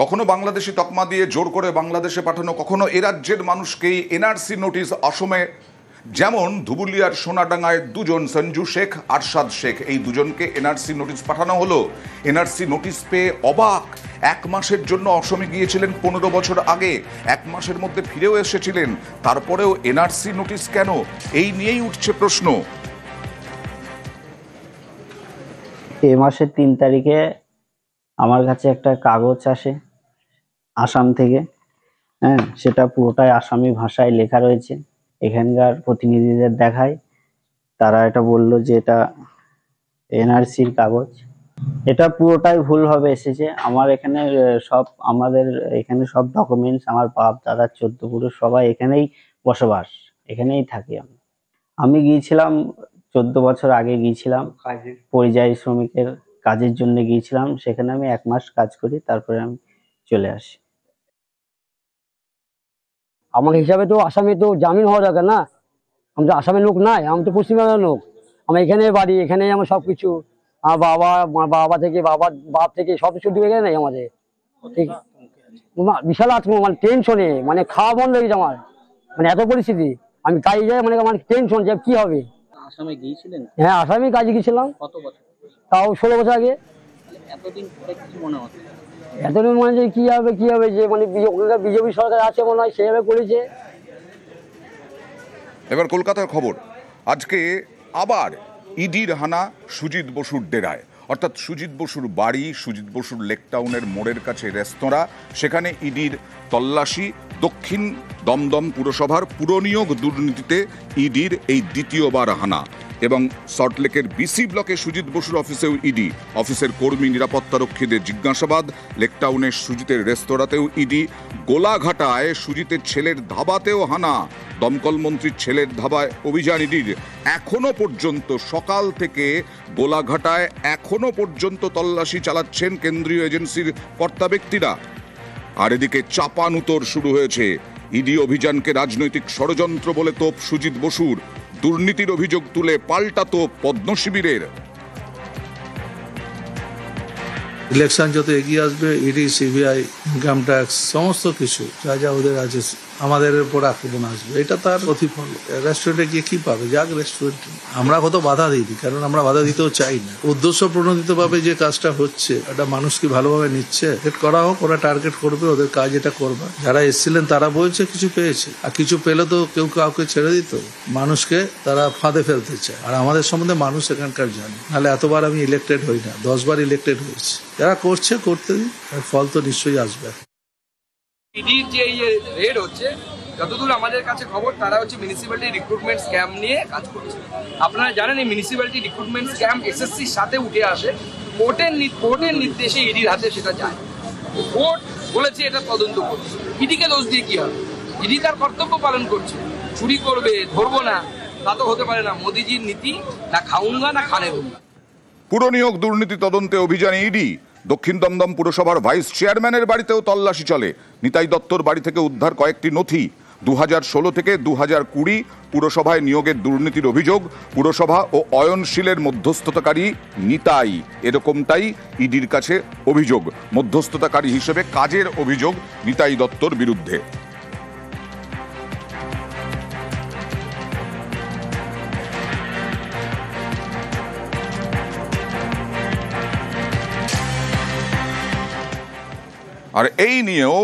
কখনো বাংলাদেশি তকমা দিয়ে জোর করে বাংলাদেশে পাঠানো, কখনো এ রাজ্যের মানুষকেই এনআরসি নোটিশ অসমে। যেমন ধুবুলিয়ার সোনাডাঙ্গায় দুজন, সঞ্জু শেখ, আরশাদ শেখ, এই দুজনকে এনআরসি নোটিশ পাঠানো হলো। এনআরসি নোটিশ পেয়ে অবাক। 1 মাসের জন্য অসমে গিয়েছিলেন 15 বছর আগে, 1 মাসের মধ্যে ফিরেও এসেছিলেন, তারপরেও এনআরসি নোটিশ কেন? এই নিয়েই উঠছে প্রশ্ন। এই মাসের 3 তারিখে আমার কাছে একটা কাগজ আসে আসাম থেকে। সেটা পুরোটাই আসামি ভাষায় লেখা রয়েছে। এখানকার প্রতিনিধিদের দেখায়, তারা এটা বলল যে এটা এনআরসির কাগজ। এটা পুরোটাই ভুলভাবে এসেছে। আমাদের এখানে সব ডকুমেন্টস, আমার বাপ দাদা 14 পুরুষ সবাই এখানেই বসবাস, এখানেই থাকি। আমি গিয়েছিলাম 14 বছর আগে গিয়েছিলাম পরিযায়ী শ্রমিকের কাজের জন্য গিয়েছিলাম। সেখানে আমি 1 মাস কাজ করি, তারপরে আমি চলে আসি। আমার হিসাবে তো আসামে তো জামিন হওয়া দরকার না। আমি তো আসামের লোক নাই, আমি তো পশ্চিমবঙ্গের লোক। আমার এখানে বাড়ি, এখানে আমার সবকিছু। আমার বাবা থেকে বাপ থেকে সবকিছু ডুবে গেছে নাই আমাদের। ঠিক বিশাল মানে টেনশনে, মানে খাওয়া বন্ধ হয়ে গেছে আমার, মানে এত পরিস্থিতি। আমি কাজে যাই, মানে আমার টেনশন যে কি হবে। আসামে গিয়েছিলেন? হ্যাঁ, আসামে কাজে গেছিলাম। কত বছর? তাও 16 বছর আগে। এতদিন পরে কি মনে হচ্ছে? এতদিন মনে হচ্ছে কি হবে যে মানে ওখানকার বিজেপি সরকার আছে মনে হয়, সেভাবে করেছে। এবার কলকাতার খবর। আজকে আবার ইডির হানা সুজিত বসুর ডেরায়, অর্থাৎ সুজিত বসুর বাড়ি, সুজিত বসুর লেকটাউনের মোড়ের কাছে রেস্তোরাঁ, সেখানে ইডির তল্লাশি। দক্ষিণ দমদম পুরসভার পুরনিয়োগ দুর্নীতিতে ইডির এই দ্বিতীয়বার হানা। এবং সল্টলেকের বিসি ব্লকে সুজিত বসুর অফিসেও ইডি, অফিসের কর্মী নিরাপত্তারক্ষীদের জিজ্ঞাসাবাদ। লেকটাউনের সুজিতের রেস্তোরাঁতেও ইডি। গোলাঘাটায় সুজিতের ছেলের ধাবাতেও হানা। দমকল মন্ত্রীর ছেলের ধাবায় অভিযান ইডির। এখনো পর্যন্ত সকাল থেকে গোলাঘাটায় এখনো পর্যন্ত তল্লাশি চালাচ্ছেন কেন্দ্রীয় এজেন্সির কর্তা ব্যক্তিরা। আর এদিকে চাপানুতর শুরু হয়েছে। ইডি অভিযানকে রাজনৈতিক ষড়যন্ত্র বলে তোপ সুজিত বসুর। দুর্নীতির অভিযোগ তুলে পাল্টা তোপ পদ্ম শিবিরের। ইলেকশন যত এগিয়ে আসবে, ইডি, সিবিআই, ইনকাম ট্যাক্স, সমস্ত কিছু যা যা ওদের আছে আমাদের উপর আক্রমণ আসবে। এটা তার প্রতিফল। রেস্টুরেন্টে গিয়ে কি পাবে? যাক রেস্টুরেন্ট। আমরা কত বাধা দিই, কারণ আমরা বাধা দিতেও চাই না। উদ্দেশ্য প্রণোদিত ভাবে যে কাজটা হচ্ছে, এটা মানুষ কি ভালোভাবে নিচ্ছে? করা হোক, ওরা টার্গেট করবে, ওদের কাজ এটা করবে। যারা এসেছিলেন তারা বলছে কিছু পেয়েছে, আর কিছু পেলে তো কেউ কাউকে ছেড়ে দিত। মানুষকে তারা ফাঁদে ফেলতে চায়। আর আমাদের সম্বন্ধে মানুষ এখানকার জানে। নাহলে এতবার আমি ইলেক্টেড হই না, 10 বার ইলেক্টেড হয়েছি। যারা করছে করতে দিন, ফল তো নিশ্চয়ই আসবে। ইডির যে রেড হচ্ছে, যতদূর আমাদের কাছে খবর, তারা হচ্ছে মিউনিসিপ্যালিটি রিক্রুটমেন্ট স্ক্যাম নিয়ে কাজ করছে। আপনারা জানেন এই মিউনিসিপ্যালিটি রিক্রুটমেন্ট স্ক্যাম এসএসসির সাথে উঠে আসে। কোর্টের নির্দেশে ইডির হাতে সেটা যায়। কোর্ট বলেছে এটা তদন্ত করছে। ইডিকে দোষ দিয়ে কি হবে? ইডি তার কর্তব্য পালন করছে। চুরি করবে, ধরবো না, তা তো হতে পারে না। মোদিজির নীতি না খাউঙ্গা না খানে দুঙ্গা। পুরনিয়োগ দুর্নীতি তদন্তে অভিযানে ইডি। দক্ষিণ দমদম পুরসভার ভাইস চেয়ারম্যানের বাড়িতেও তল্লাশি চলে। নিতাই দত্তর বাড়ি থেকে উদ্ধার কয়েকটি নথি। 2016 থেকে 2020 পুরসভায় নিয়োগের দুর্নীতির অভিযোগ। পুরসভা ও অয়নশীলের মধ্যস্থতাকারী নিতাই, এরকমটাই ইডির কাছে অভিযোগ। মধ্যস্থতাকারী হিসেবে কাজের অভিযোগ নিতাই দত্তর বিরুদ্ধে। আর এই নিয়েও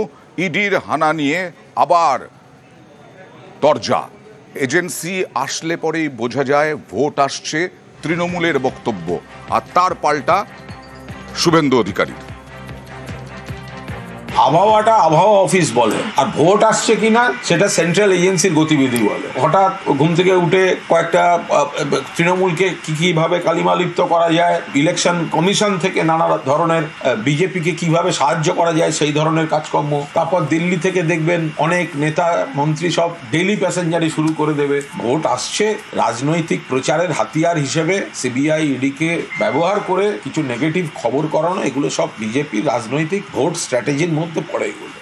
ইডির হানা নিয়ে আবার তরজা। এজেন্সি আসলে পরেই বোঝা যায় ভোট আসছে, তৃণমূলের বক্তব্য। আর তার পাল্টা শুভেন্দু অধিকারী। আবহাওয়াটা আবহাওয়া অফিস বলে, আর ভোট আসছে কিনা সেটা সেন্ট্রাল এজেন্সির গতিবিধি বলে। হঠাৎ ঘুম থেকে উঠে কয়েকটা তৃণমূলকে কিভাবে কালিমালিপ্ত করা যায়, ইলেকশন কমিশন থেকে নানা ধরনের বিজেপিকে কিভাবে সাহায্য করা যায় সেই ধরনের কাজকর্ম। তারপর দিল্লি থেকে দেখবেন অনেক নেতা মন্ত্রী সব ডেইলি প্যাসেঞ্জারি শুরু করে দেবে। ভোট আসছে, রাজনৈতিক প্রচারের হাতিয়ার হিসেবে সিবিআই ইডিকে ব্যবহার করে কিছু নেগেটিভ খবর করানো, এগুলো সব বিজেপির রাজনৈতিক ভোট স্ট্র্যাটেজির মধ্যে পড়ে। এগুলো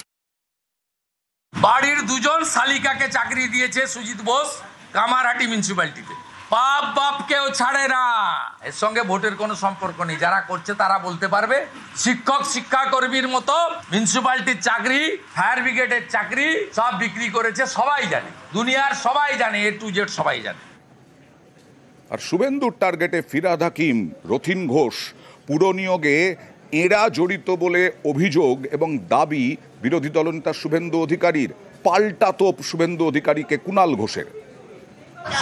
বাড়ির 2 জন শালিকাকে চাকরি দিয়েছে সুজিত বোস কামারহাটি মিউনিসিপ্যালিটিতে। বাপ বাপকেও ছাড়ে না। এর সঙ্গে ভোটের কোনো সম্পর্ক নেই, যারা করছে তারা বলতে পারবে। শিক্ষক শিক্ষাকর্মীর মতো মিউনিসিপ্যালিটির চাকরি, ফায়ার ব্রিগেডের চাকরি সব বিক্রি করেছে, সবাই জানে, দুনিয়ার সবাই জানে, A to Z সবাই জানে। আর শুভেন্দুর টার্গেটে ফিরহাদ হাকিম, রথীন ঘোষ পুরনিয়োগে এরা জড়িত বলে অভিযোগ এবং দাবি বিরোধী দলনেতা শুভেন্দু অধিকারীর। পাল্টা তোপ শুভেন্দু অধিকারীকে কুণাল ঘোষের।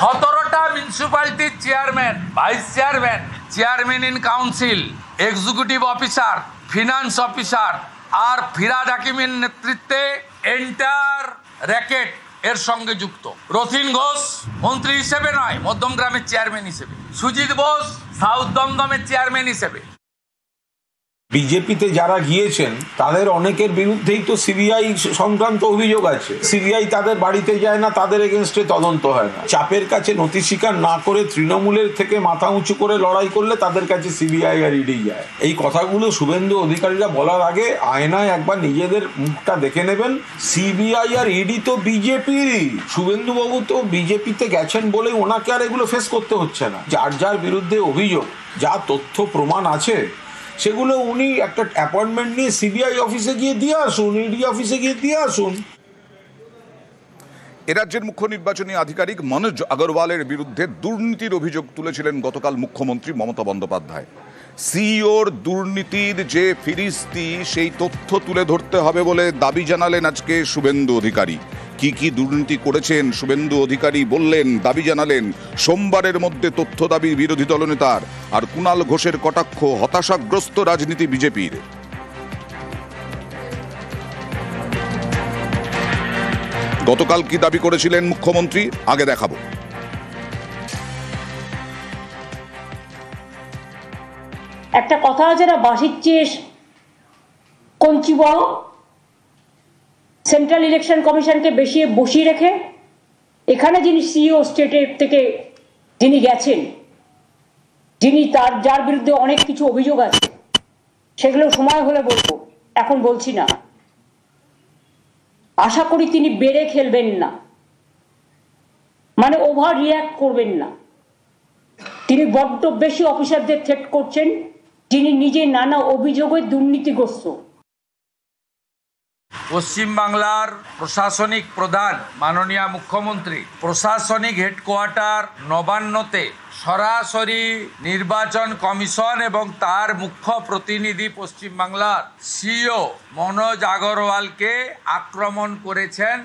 17টা মিউনিসিপ্যালিটির chairman, vice chairman, chairman in council, executive officer, finance officer আর ফিরহাদ হাকিমের নেতৃত্বে এন্টার র্যাকেট এর সঙ্গে যুক্ত। রথীন ঘোষ মন্ত্রী হিসেবে নয়, মধ্যমগ্রামের চেয়ারম্যান হিসেবে। সুজিত বোস সাউথ দমদমের চেয়ারম্যান হিসেবে। বিজেপিতে যারা গিয়েছেন তাদের অনেকের বিরুদ্ধেই তো সিবিআই সংক্রান্ত অভিযোগ আছে। সিবিআই তাদের বাড়িতে যায় না, তাদের এগেনস্টে তদন্ত হয় না। চাপের কাছে নথি স্বীকার না করে তৃণমূলের থেকে মাথা উঁচু করে লড়াই করলে তাদের কাছে সিবিআই আর ইডি যায়। এই কথাগুলো শুভেন্দু অধিকারীরা বলার আগে আয়নায় একবার নিজেদের মুখটা দেখে নেবেন। সিবিআই আর ইডি তো বিজেপিরই। শুভেন্দু বাবু তো বিজেপিতে গেছেন বলে ওনাকে আর এগুলো ফেস করতে হচ্ছে না। যার যার বিরুদ্ধে অভিযোগ, যা তথ্য প্রমাণ আছে সেগুলো উনি একটা অ্যাপয়েন্টমেন্ট নিয়ে সিবিআই অফিসে গিয়ে দিয়ে আসুন, ইডি অফিসে গিয়ে দিয়ে আসুন। এ রাজ্যের মুখ্য নির্বাচনী আধিকারিক মনোজ আগরওয়ালের বিরুদ্ধে দুর্নীতির অভিযোগ তুলেছিলেন গতকাল মুখ্যমন্ত্রী মমতা বন্দ্যোপাধ্যায়। সিইওর দুর্নীতির যে ফিরিস্তি, সেই তথ্য তুলে ধরতে হবে বলে দাবি জানালেন আজকে শুভেন্দু অধিকারী। কি কি দুর্নীতি করেছেন শুভেন্দু অধিকারী বললেন, দাবি জানালেন। সোমবারের মধ্যে তথ্য দাবি বিরোধী দলনেতার। আর কুণাল ঘোষের কটাক্ষ, হতাশাগ্রস্ত রাজনীতি বিজেপির। গতকাল কি দাবি করেছিলেন মুখ্যমন্ত্রী, আগে দেখাবো। একটা কথা আছে না, বাঁশির চেয়ে কঞ্চি বড়। সেন্ট্রাল ইলেকশন কমিশনকে বেশি বসিয়ে রেখে এখানে যিনি সিইও স্টেটের থেকে যিনি গেছেন, যিনি যার বিরুদ্ধে অনেক কিছু অভিযোগ আছে, সেগুলো সময় হলে বলবো, এখন বলছি না। আশা করি তিনি বেড়ে খেলবেন না, মানে ওভার রিয়াক্ট করবেন না। তিনি বড্ড বেশি অফিসারদের থ্রেট করছেন, যিনি নিজে নানা অভিযোগে দুর্নীতিগ্রস্ত। পশ্চিমবাংলার প্রশাসনিক প্রধান মাননীয় মুখ্যমন্ত্রী প্রশাসনিক হেডকোয়ার্টার নবান্নতে সরাসরি নির্বাচন কমিশন এবং তার মুখ্য প্রতিনিধি পশ্চিমবাংলার সিইও মনোজ আগরওয়ালকে আক্রমণ করেছেন।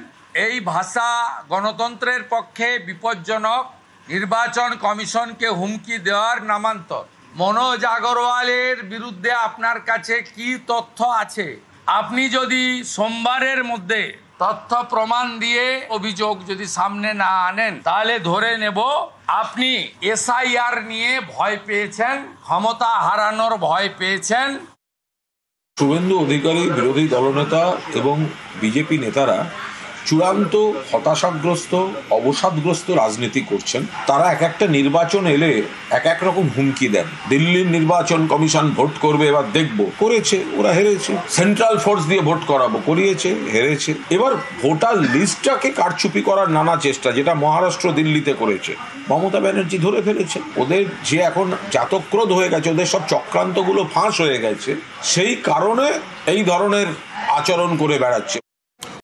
এই ভাষা গণতন্ত্রের পক্ষে বিপজ্জনক, নির্বাচন কমিশনকে হুমকি দেওয়ার নামান্তর। মনোজ আগরওয়ালের বিরুদ্ধে আপনার কাছে কি তথ্য আছে? আপনি যদি সোমবারের মধ্যে তথ্য প্রমাণ দিয়ে অভিযোগ যদি সামনে না আনেন, তাহলে ধরে নেব আপনি এসআইআর নিয়ে ভয় পেয়েছেন, ক্ষমতা হারানোর ভয় পেয়েছেন। শুভেন্দু অধিকারী, বিরোধী দলনেতা এবং বিজেপি নেতারা চূড়ান্ত হতাশাগ্রস্ত, অবসাদগ্রস্ত রাজনীতি করছেন। তারা এক একটা নির্বাচন এলে এক এক রকম হুমকি দেন। দিল্লির নির্বাচন কমিশন ভোট করবে, এবার দেখবো, করেছে, ওরা হেরেছে। সেন্ট্রাল ফোর্স দিয়ে ভোট করাবো, করিয়েছে, হেরেছে। এবার ভোটার লিস্টটাকে কারচুপি করার নানা চেষ্টা, যেটা মহারাষ্ট্র দিল্লিতে করেছে, মমতা ব্যানার্জি ধরে ফেলেছে। ওদের যে এখন জাতক্রোধ হয়ে গেছে, ওদের সব চক্রান্তগুলো ফাঁস হয়ে গেছে, সেই কারণে এই ধরনের আচরণ করে বেড়াচ্ছে।